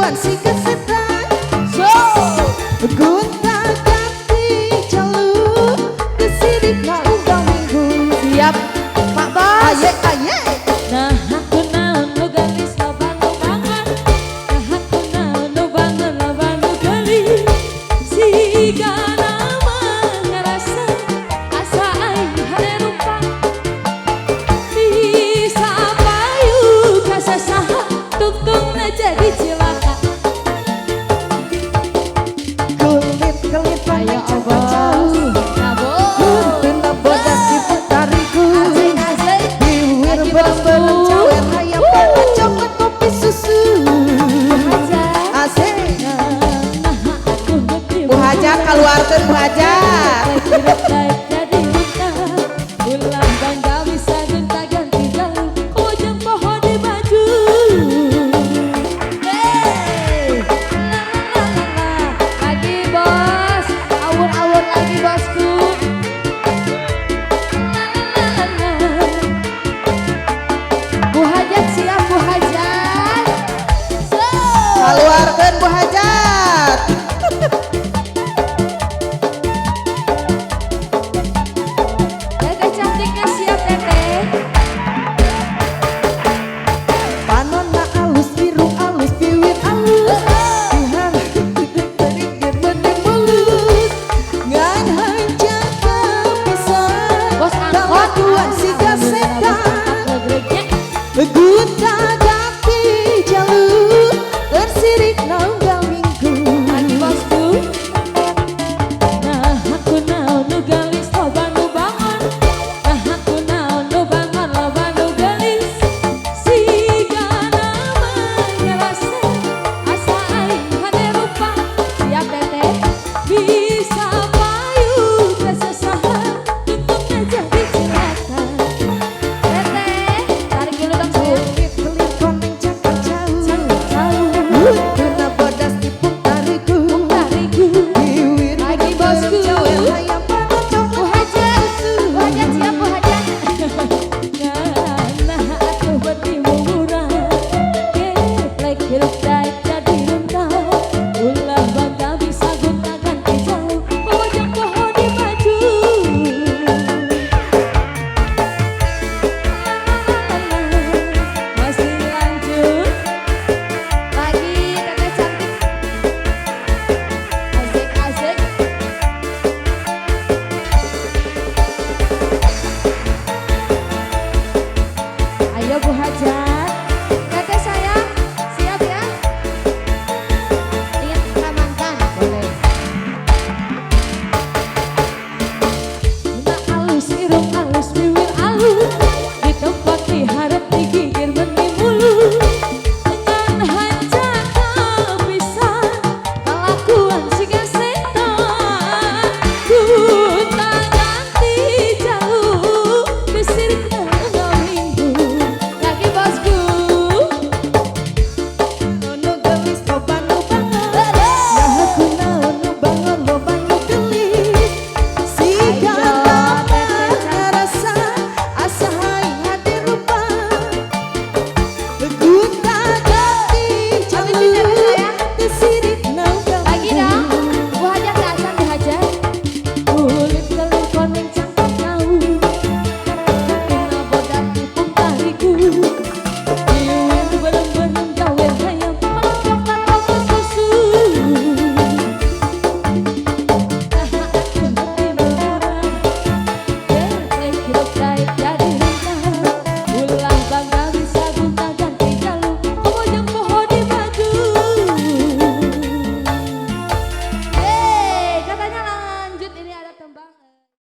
tuan si kesetan. So gunta ganti jalur kesidik na undang minggu. Siap Pak Bos. Aye aye. Nah aku naon nu galis loba nu mangan. Nah aku naon nu bangun loba nu geli. Siga nama ngerasa asa aing harerupa. Bisa payu kasasaha tungtungna jadi cilaka. Kelit-kelit Ayo jauh. Nabo Tuna bodas diputariku. asik Biwir bener-bener cawer hayam panas coklat kopi susu. aja. Asik. Nah aku ngerti. Bu Haja keluarkan Bu Haja.